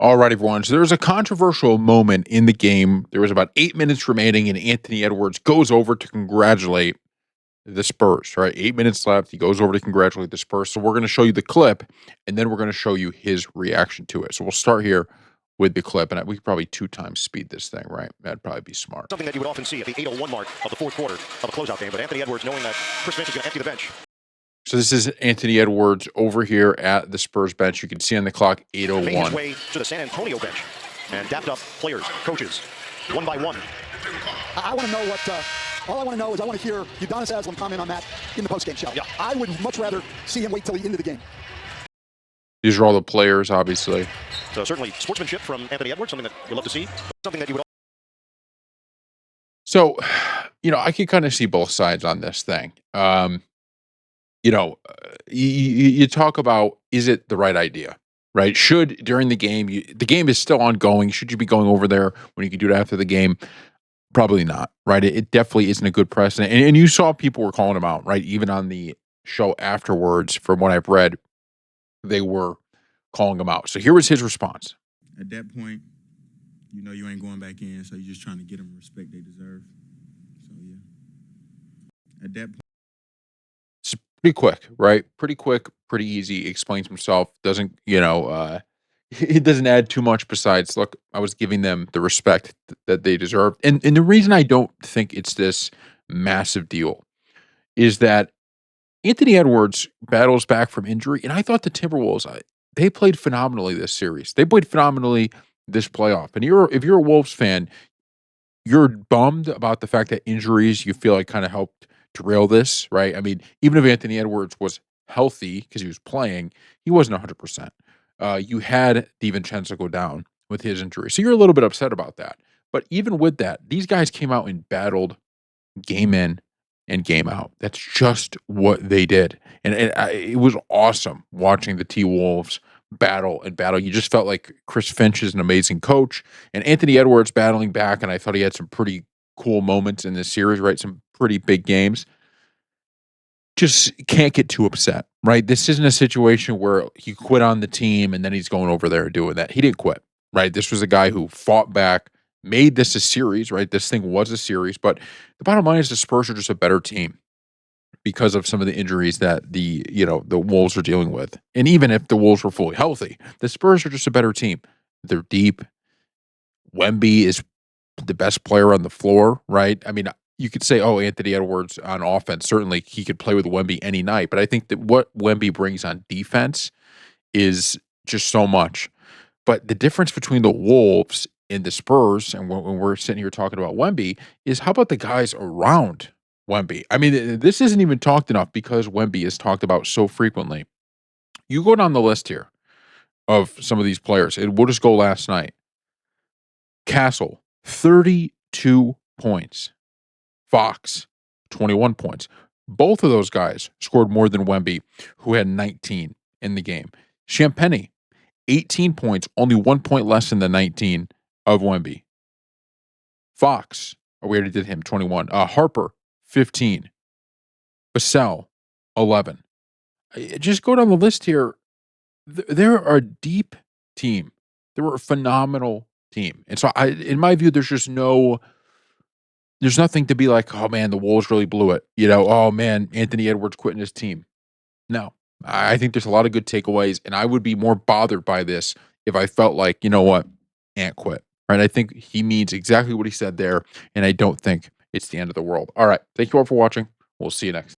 All right, everyone. So there was a controversial moment in the game. There was about 8 minutes remaining, and Anthony Edwards goes over to congratulate the Spurs. Right, 8 minutes left. He goes over to congratulate the Spurs. So we're going to show you the clip, and then we're going to show you his reaction to it. So we'll start here with the clip, and we could probably 2 times speed this thing. Right, that'd probably be smart. Something that you would often see at the 8:01 mark of the fourth quarter of a closeout game. But Anthony Edwards, knowing that Chris Finch is going to empty the bench. So this is Anthony Edwards over here at the Spurs bench. You can see on the clock Made his 8:01. way to the San Antonio bench and dapped up players, coaches, one by one. I want to know what. All I want to know is I want to hear Udonis Haslem comment on that in the postgame show. Yeah. I would much rather see him wait till the end of the game. These are all the players, obviously. So certainly sportsmanship from Anthony Edwards, something that you love to see, something that you would. So, I can kind of see both sides on this thing. You talk about, is it the right idea, right? Should during the game, the game is still ongoing. Should you be going over there when you can do it after the game? Probably not, right? It definitely isn't a good precedent. And you saw people were calling him out, right? Even on the show afterwards, from what I've read, they were calling him out. So here was his response. At that point, you ain't going back in, so you're just trying to get them the respect they deserve. So, yeah. At that point. It's pretty quick, right? Pretty quick, pretty easy. Explains himself. Doesn't, it doesn't add too much besides, look, I was giving them the respect that they deserve. And the reason I don't think it's this massive deal is that Anthony Edwards battles back from injury, and I thought the Timberwolves, they played phenomenally this series. They played phenomenally this playoff. And if you're a Wolves fan, you're bummed about the fact that injuries you feel like kind of helped derail this, right? I mean, even if Anthony Edwards was healthy because he was playing, he wasn't 100%. You had DiVincenzo go down with his injury. So you're a little bit upset about that. But even with that, these guys came out and battled game in and game out. That's just what they did. And it was awesome watching the T-Wolves battle and battle. You just felt like Chris Finch is an amazing coach, and Anthony Edwards battling back, and I thought he had some pretty cool moments in this series, right? Some pretty big games. Just can't get too upset, right? This isn't a situation where he quit on the team and then he's going over there and doing that. He didn't quit, right? This was a guy who fought back, made this a series, right? This thing was a series, but the bottom line is the Spurs are just a better team because of some of the injuries that the Wolves are dealing with. And even if the Wolves were fully healthy, the Spurs are just a better team. They're deep. Wemby is the best player on the floor, right? I mean, you could say, oh, Anthony Edwards on offense, certainly he could play with Wemby any night. But I think that what Wemby brings on defense is just so much. But the difference between the Wolves and the Spurs, and when we're sitting here talking about Wemby, is how about the guys around Wemby? I mean, this isn't even talked enough because Wemby is talked about so frequently. You go down the list here of some of these players, and we'll just go last night. Castle, 32 points. Fox, 21 points. Both of those guys scored more than Wemby, who had 19 in the game. Champagnie, 18 points, only 1 point less than the 19 of Wemby. Fox, we already did him, 21. Harper, 15. Vassell, 11. Just go down the list here. They're a deep team. They were a phenomenal team. And so in my view, there's nothing to be like, oh man, the Wolves really blew it. Oh man, Anthony Edwards quitting his team. No, I think there's a lot of good takeaways, and I would be more bothered by this if I felt like, you know what, Ant quit. Right? I think he means exactly what he said there, and I don't think it's the end of the world. All right. Thank you all for watching. We'll see you next.